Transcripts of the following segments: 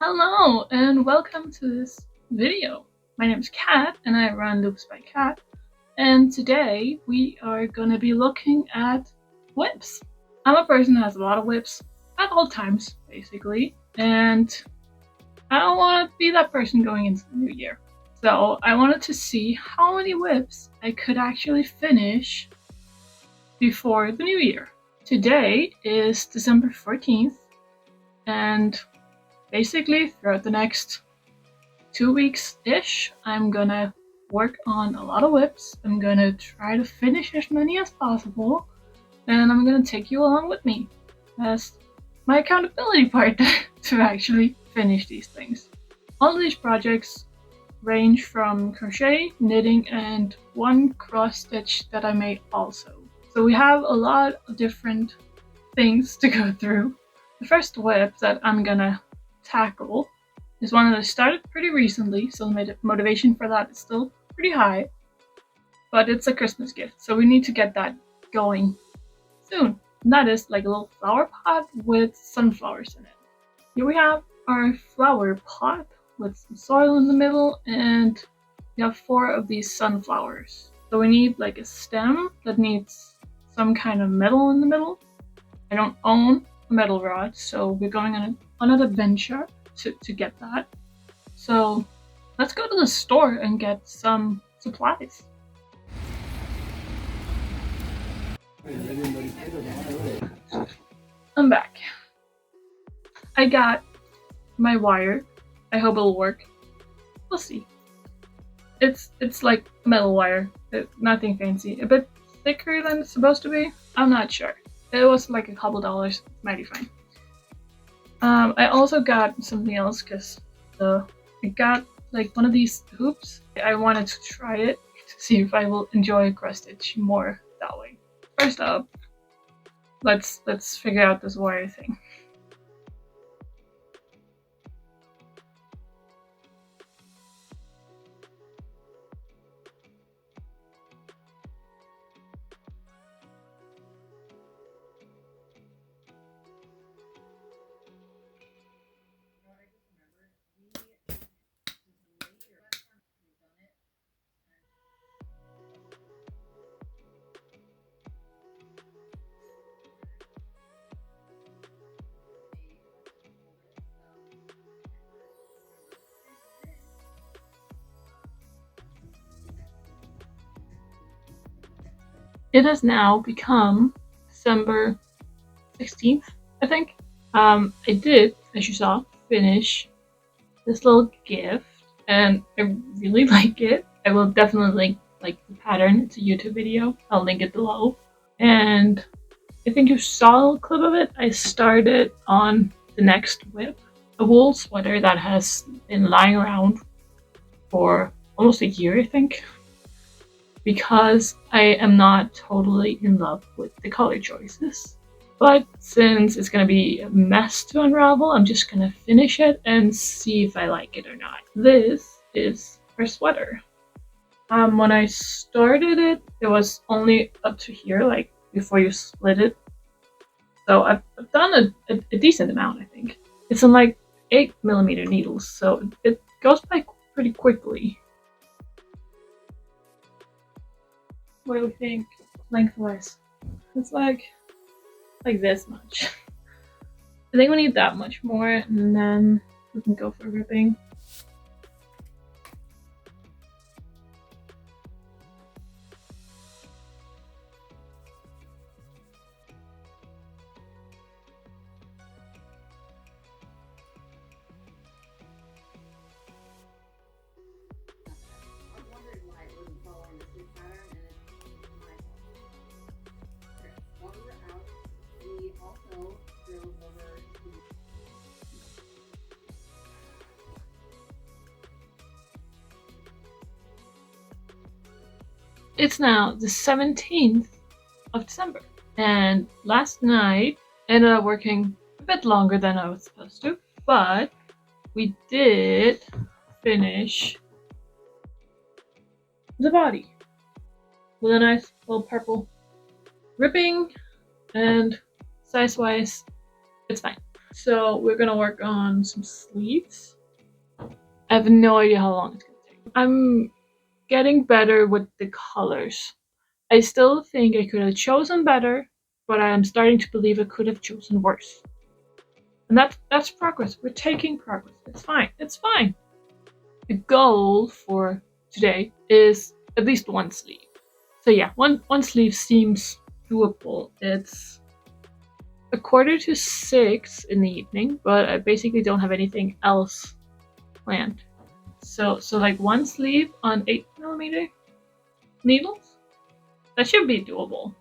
Hello and welcome to this video. My name is Kat and I run Loops by Kat, and today we are gonna be looking at WIPS. I'm a person who has a lot of WIPS at all times, basically, and I don't want to be that person going into the new year. So I wanted to see how many WIPS I could actually finish before the new year. Today is December 14th, and basically throughout the next 2 weeks-ish, I'm gonna work on a lot of WIPS. I'm gonna try to finish as many as possible, and I'm gonna take you along with me as my accountability partner to actually finish these things. All of these projects range from crochet, knitting, and one cross stitch that I made also. So we have a lot of different things to go through. The first WIP that I'm gonna tackle is one that I started pretty recently, so the motivation for that is still pretty high, but it's a Christmas gift, so we need to get that going soon. And that is like a little flower pot with sunflowers in it. Here we have our flower pot with some soil in the middle, and we have 4 of these sunflowers. So we need like a stem that needs some kind of metal in the middle. I don't own a metal rod, so we're going on an adventure to get that. So let's go to the store and get some supplies. I'm back. I got my wire. I hope it'll work. We'll see. It's like metal wire, nothing fancy. A bit thicker than it's supposed to be. I'm not sure. It was like a couple dollars. Might be fine. I also got something else because I got like one of these hoops. I wanted to try it to see if I will enjoy cross stitch more that way. First up, let's figure out this wire thing. It has now become December 16th, I think. I did, as you saw, finish this little gift, and I really like it. I will definitely link like the pattern. It's a YouTube video. I'll link it below. And I think you saw a clip of it. I started on the next WIP, a wool sweater that has been lying around for almost a year, I think, because I am not totally in love with the color choices. But since it's gonna be a mess to unravel, I'm just gonna finish it and see if I like it or not. This is her sweater. When I started it, it was only up to here, like before you split it. So I've done a decent amount, I think. It's on like 8mm needles, so it goes by pretty quickly. What do we think lengthwise? It's like this much. I think we need that much more, and then we can go for ripping. It's now the 17th of December, and last night I ended up working a bit longer than I was supposed to, but we did finish the body with a nice little purple ripping, and size-wise, it's fine. So we're gonna work on some sleeves. I have no idea how long it's gonna take. I'm getting better with the colors. I still think I could have chosen better, but I am starting to believe I could have chosen worse. And that's progress. We're taking progress. It's fine. It's fine. The goal for today is at least one sleeve. So yeah, one sleeve seems doable. It's 5:45 in the evening, but I basically don't have anything else planned. So like one sleeve on 8mm needles? That should be doable.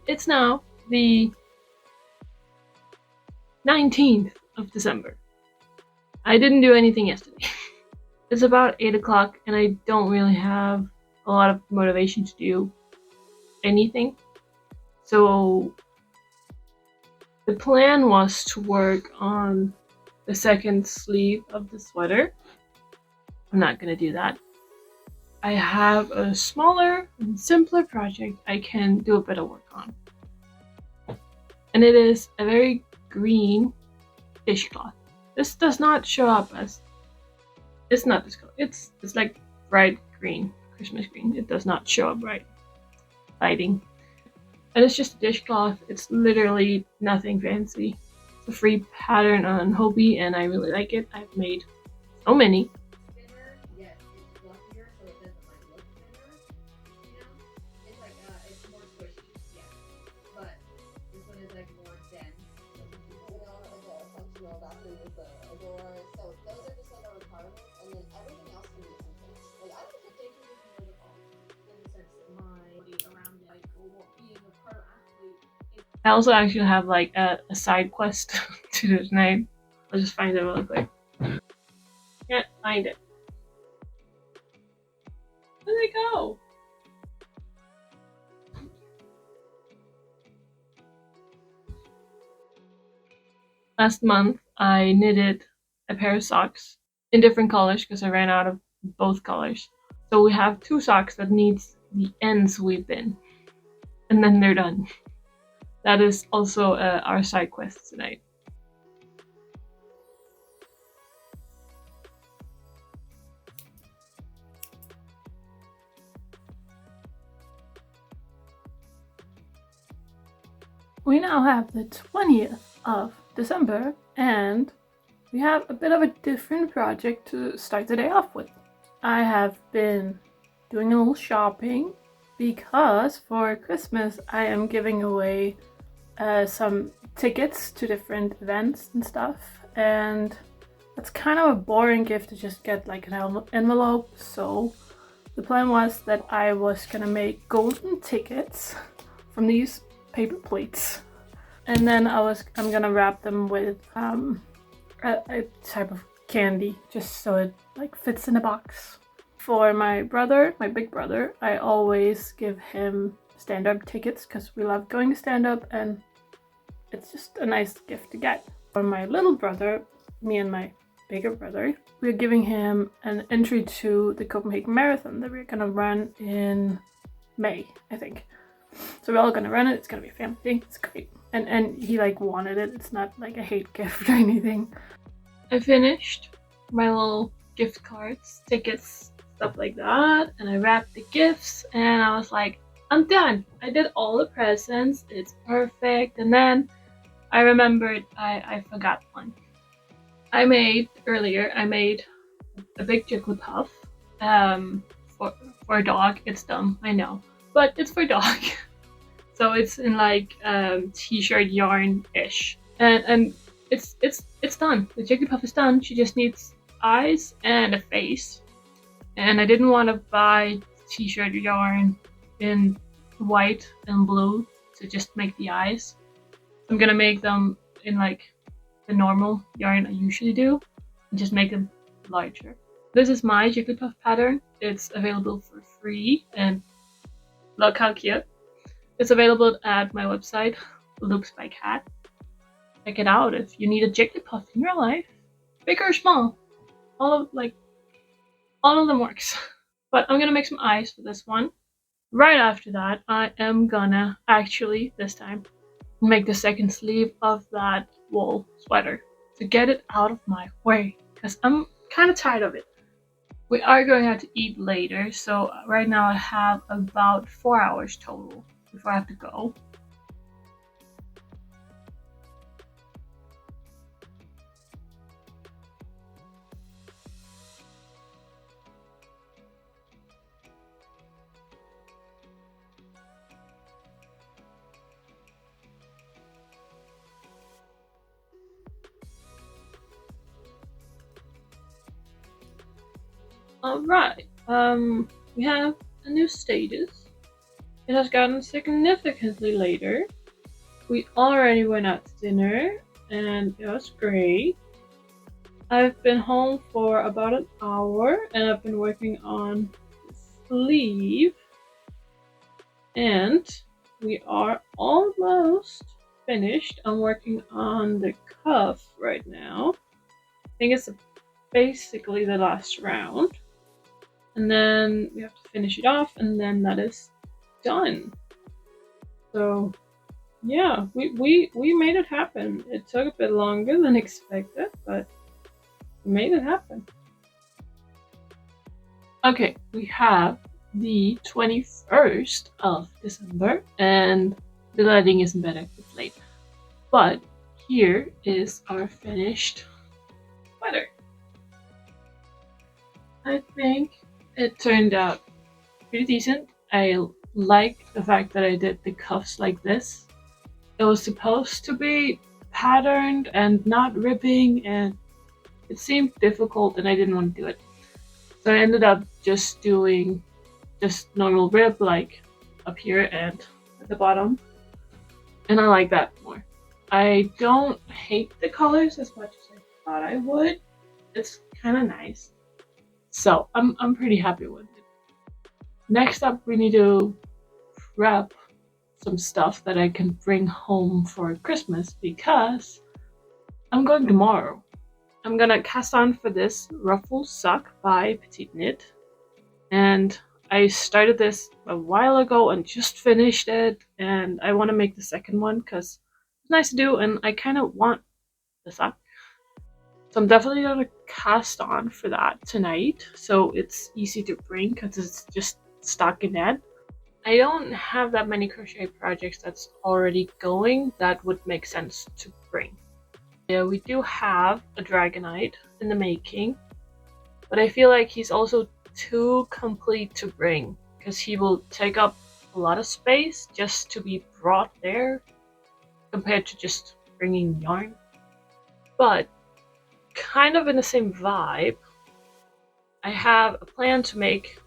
It's now the 19th of December. I didn't do anything yesterday. It's about 8 o'clock and I don't really have a lot of motivation to do anything. So the plan was to work on the second sleeve of the sweater. I'm not gonna do that. I have a smaller and simpler project I can do a bit of work on. And it is a very green dishcloth. This does not show up as, it's not this color. It's like bright green, Christmas green. It does not show up right lighting. And it's just a dishcloth. It's literally nothing fancy. It's a free pattern on Hobie and I really like it. I've made so many. I also actually have like a side quest to do tonight. I'll just find it really quick. Can't find it. Where did it go? Last month I knitted a pair of socks in different colors because I ran out of both colors. So we have 2 socks that needs the ends weave in. And then they're done. That is also our side quest tonight. We now have the 20th of December and we have a bit of a different project to start the day off with. I have been doing a little shopping because for Christmas I am giving away some tickets to different events and stuff, and that's kind of a boring gift to just get like an envelope. So the plan was that I was gonna make golden tickets from these paper plates, and then I'm gonna wrap them with a type of candy just so it like fits in a box. For my brother, my big brother, I always give him stand-up tickets because we love going to stand-up and it's just a nice gift to get. For my little brother, me and my bigger brother, we're giving him an entry to the Copenhagen Marathon that we're gonna run in May, I think. So we're all gonna run it. It's gonna be a family thing. It's great. And he like wanted it. It's not like a hate gift or anything. I finished my little gift cards, tickets, stuff like that, and I wrapped the gifts and I was like, I'm done. I did all the presents. It's perfect. And then I remembered I forgot one. I made a big Jigglypuff for a dog. It's dumb, I know, but it's for a dog. So it's in like t-shirt yarn-ish, and it's done. The Jigglypuff is done. She just needs eyes and a face. And I didn't want to buy t-shirt yarn in white and blue to just make the eyes. I'm gonna make them in like the normal yarn I usually do and just make them larger. This is my Jigglypuff pattern. It's available for free, and look how cute. It's available at my website, Loops by Cat. Check it out if you need a Jigglypuff in your life, big or small. All of them works. But I'm gonna make some eyes for this one. Right after that, I am gonna actually, this time, make the second sleeve of that wool sweater to get it out of my way, because I'm kind of tired of it. We are going out to eat later, so right now I have about 4 hours total before I have to go. Alright, we have a new status. It has gotten significantly later. We already went out to dinner and it was great. I've been home for about an hour and I've been working on the sleeve. And we are almost finished. I'm working on the cuff right now. I think it's basically the last round. And then we have to finish it off and then that is done. So yeah, we made it happen. It took a bit longer than expected, but we made it happen. Okay, we have the 21st of December and the lighting isn't better, it's late. But here is our finished sweater. I think it turned out pretty decent. I like the fact that I did the cuffs like this. It was supposed to be patterned and not ripping, and it seemed difficult and I didn't want to do it. So I ended up just doing just normal rip, like up here and at the bottom. And I like that more. I don't hate the colors as much as I thought I would. It's kind of nice. So I'm pretty happy with it. Next up, we need to prep some stuff that I can bring home for Christmas because I'm going tomorrow. I'm gonna cast on for this ruffle sock by Petite Knit, and I started this a while ago and just finished it, and I want to make the second one because it's nice to do and I kind of want the sock. So I'm definitely gonna cast on for that tonight so it's easy to bring because it's just stockinette. I don't have that many crochet projects that's already going that would make sense to bring. Yeah, we do have a Dragonite in the making, but I feel like he's also too complete to bring because he will take up a lot of space just to be brought there compared to just bringing yarn. But kind of in the same vibe, I have a plan to make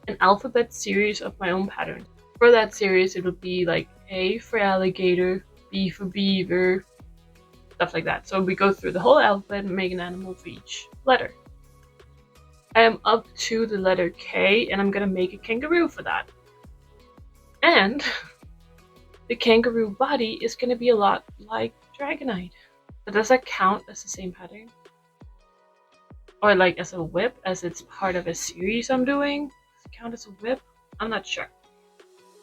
an alphabet series of my own patterns. For that series, it would be like A for alligator, B for beaver, stuff like that. So we go through the whole alphabet and make an animal for each letter. I am up to the letter K and I'm gonna make a kangaroo for that. And the kangaroo body is gonna be a lot like Dragonite. But does that count as the same pattern? Or like as a whip, as it's part of a series I'm doing? Does it count as a whip? I'm not sure.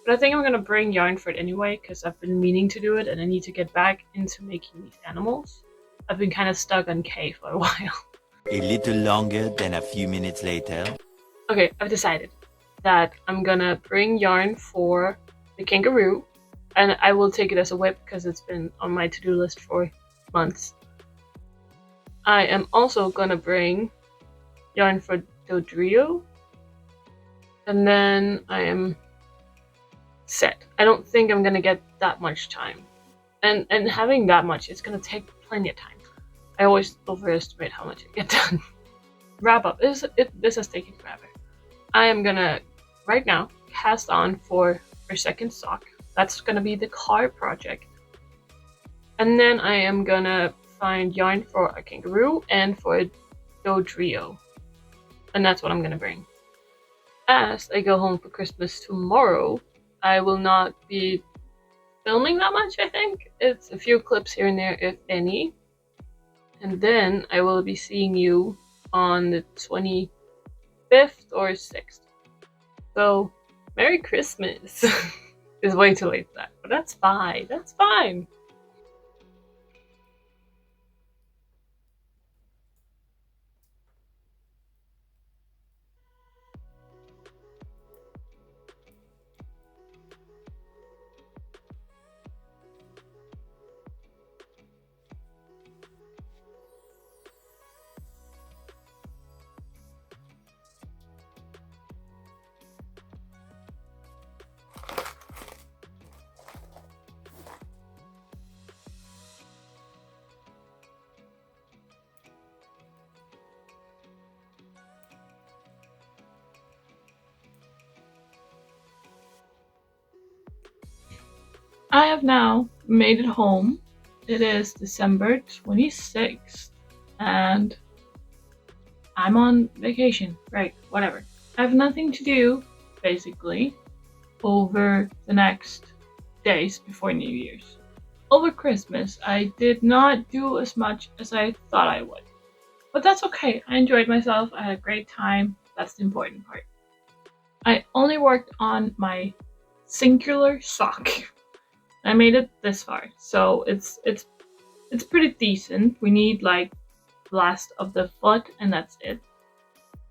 But I think I'm gonna bring yarn for it anyway, because I've been meaning to do it and I need to get back into making these animals. I've been kind of stuck on K for a while. A little longer than a few minutes later. Okay, I've decided that I'm gonna bring yarn for the kangaroo, and I will take it as a whip because it's been on my to-do list for months. I am also gonna bring yarn for Dodrio, and then I am set. I don't think I'm gonna get that much time, and having that much, it's gonna take plenty of time. I always overestimate how much I get done. Wrap up. This is taking forever. I am gonna right now cast on for our second sock. That's gonna be the car project, and then I am gonna find yarn for a kangaroo and for Dodrio. And that's what I'm gonna bring. As I go home for Christmas tomorrow, I will not be filming that much, I think. It's a few clips here and there, if any. And then I will be seeing you on the 25th or 6th. So, Merry Christmas! It's way too late for that, but that's fine. That's fine. I have now made it home. It is December 26th, and I'm on vacation. Right, whatever. I have nothing to do, basically, over the next days before New Year's. Over Christmas, I did not do as much as I thought I would. But that's okay. I enjoyed myself. I had a great time. That's the important part. I only worked on my singular sock. I made it this far, so it's pretty decent. We need like last of the foot, and that's it.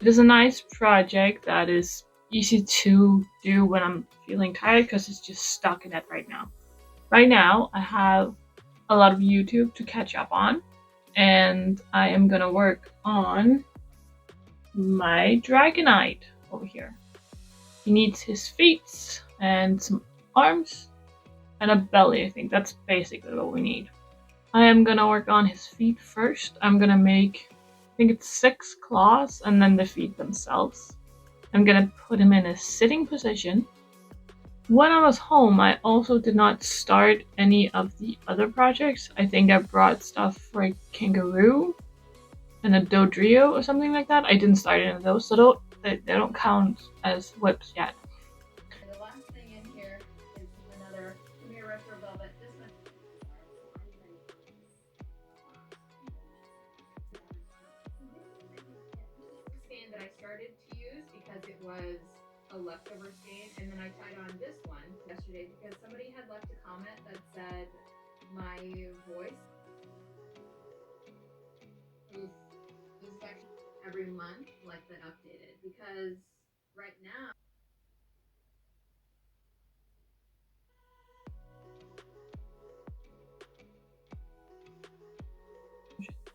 It is a nice project that is easy to do when I'm feeling tired because it's just stuck in it right now. Right now, I have a lot of YouTube to catch up on, and I am gonna work on my Dragonite over here. He needs his feet and some arms and a belly. I think that's basically what we need. I am gonna work on his feet first. I'm gonna make, I think it's 6 claws and then the feet themselves. I'm gonna put him in a sitting position. When I was home, I also did not start any of the other projects. I think I brought stuff for a kangaroo and a Dodrio or something like that. I didn't start any of those, so they don't count as WIPS yet. The last thing in here is another retro velvet. This one. Skein that I started to use because it was a leftover skein, and then I tied on this one yesterday because somebody had left a comment that said my voice is every month like been updated because right now.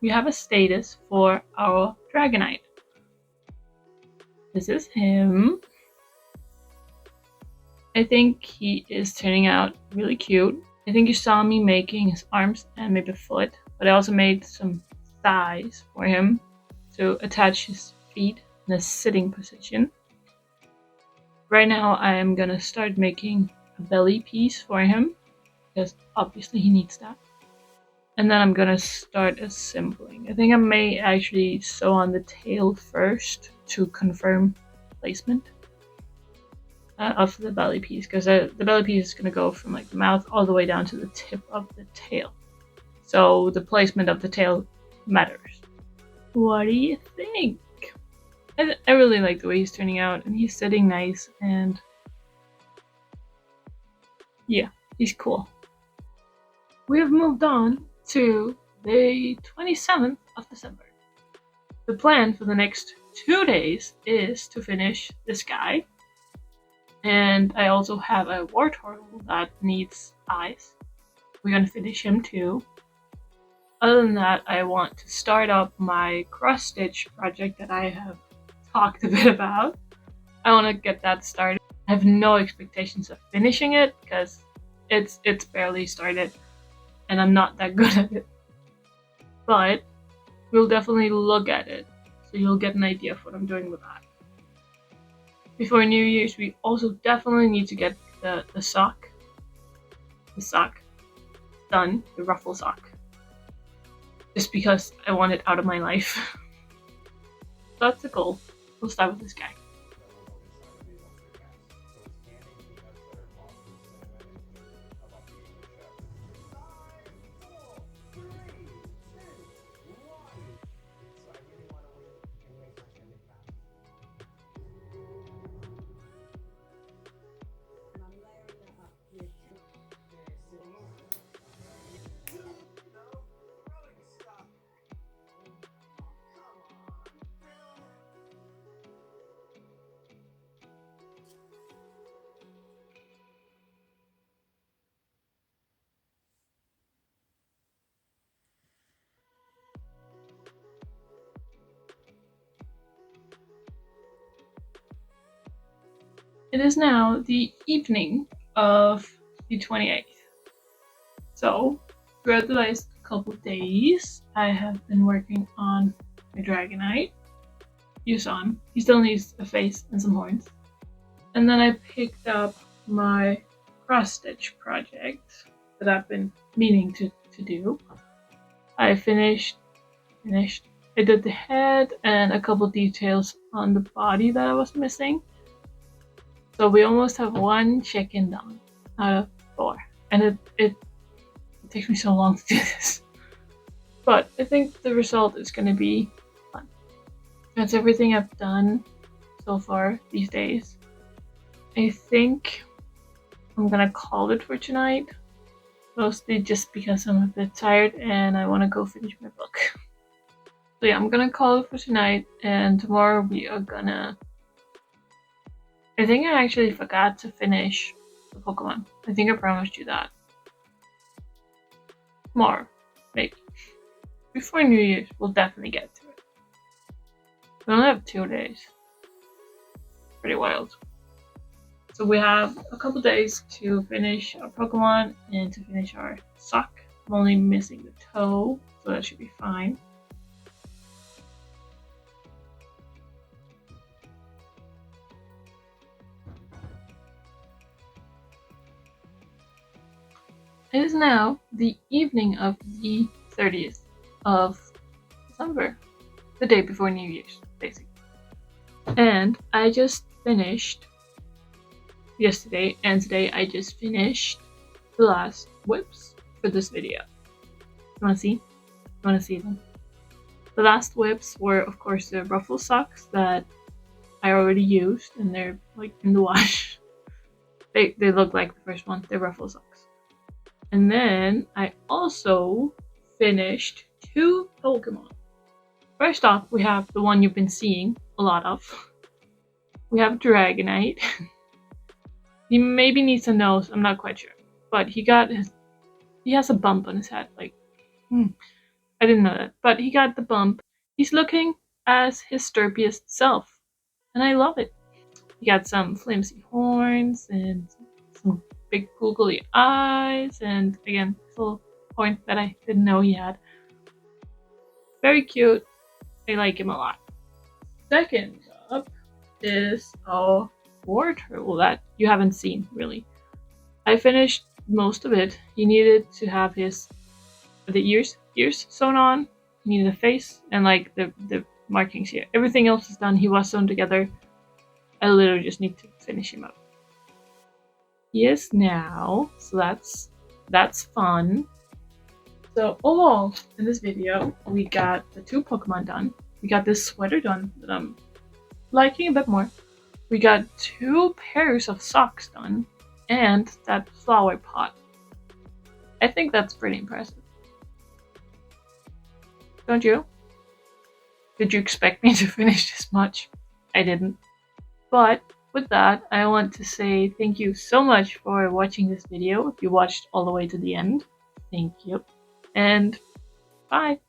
We have a status for our Dragonite. This is him. I think he is turning out really cute. I think you saw me making his arms and maybe a foot, but I also made some thighs for him to attach his feet in a sitting position. Right now I am gonna start making a belly piece for him, because obviously he needs that. And then I'm gonna start assembling. I think I may actually sew on the tail first to confirm placement of the belly piece, because the belly piece is gonna go from like the mouth all the way down to the tip of the tail. So the placement of the tail matters. What do you think? I really like the way he's turning out, and he's sitting nice, and yeah, he's cool. We have moved on to the 27th of December. The plan for the next 2 days is to finish this guy, and I also have a Wartortle that needs eyes. We're gonna finish him too. Other than that, I want to start up my cross-stitch project that I have talked a bit about. I want to get that started. I have no expectations of finishing it because it's barely started and I'm not that good at it. But we'll definitely look at it, so you'll get an idea of what I'm doing with that. Before New Year's, we also definitely need to get the sock done, the ruffle sock. Just because I want it out of my life. That's the goal. We'll start with this guy. It is now the evening of the 28th. So, throughout the last couple days, I have been working on my Dragonite. You saw him. He still needs a face and some horns. And then I picked up my cross stitch project that I've been meaning to do. I finished. I did the head and a couple details on the body that I was missing. So we almost have one chicken done out of 4. And it takes me so long to do this. But I think the result is going to be fun. That's everything I've done so far these days. I think I'm going to call it for tonight. Mostly just because I'm a bit tired and I want to go finish my book. So yeah, I'm going to call it for tonight. And tomorrow we are going to... I think I actually forgot to finish the Pokemon. I think I promised you that. Tomorrow, maybe. Before New Year's, we'll definitely get to it. We only have 2 days. Pretty wild. So we have a couple days to finish our Pokemon and to finish our sock. I'm only missing the toe, so that should be fine. It is now the evening of the 30th of December, the day before New Year's, basically. And I just finished yesterday and today I just finished the last WIPS for this video. You wanna see? You wanna see them? The last WIPS were of course the ruffle socks that I already used and they're like in the wash. They look like the first one, they're ruffle socks. And then I also finished 2 Pokemon. First off, we have the one you've been seeing a lot of. We have Dragonite. He maybe needs a nose, I'm not quite sure. But he has a bump on his head, like, I didn't know that. But he got the bump. He's looking as his sturpiest self. And I love it. He got some flimsy horns and some big googly eyes, and again, this little point that I didn't know he had. Very cute. I like him a lot. Second up is a Wartortle that you haven't seen really. I finished most of it. He needed to have the ears sewn on. He needed a face and like the markings here. Everything else is done. He was sewn together. I literally just need to finish him up. He is now, so that's fun. So overall, in this video, we got the 2 Pokemon done. We got this sweater done that I'm liking a bit more. We got 2 pairs of socks done, and that flower pot. I think that's pretty impressive. Don't you? Did you expect me to finish this much? I didn't. But with that, I want to say thank you so much for watching this video. If you watched all the way to the end, thank you. And bye!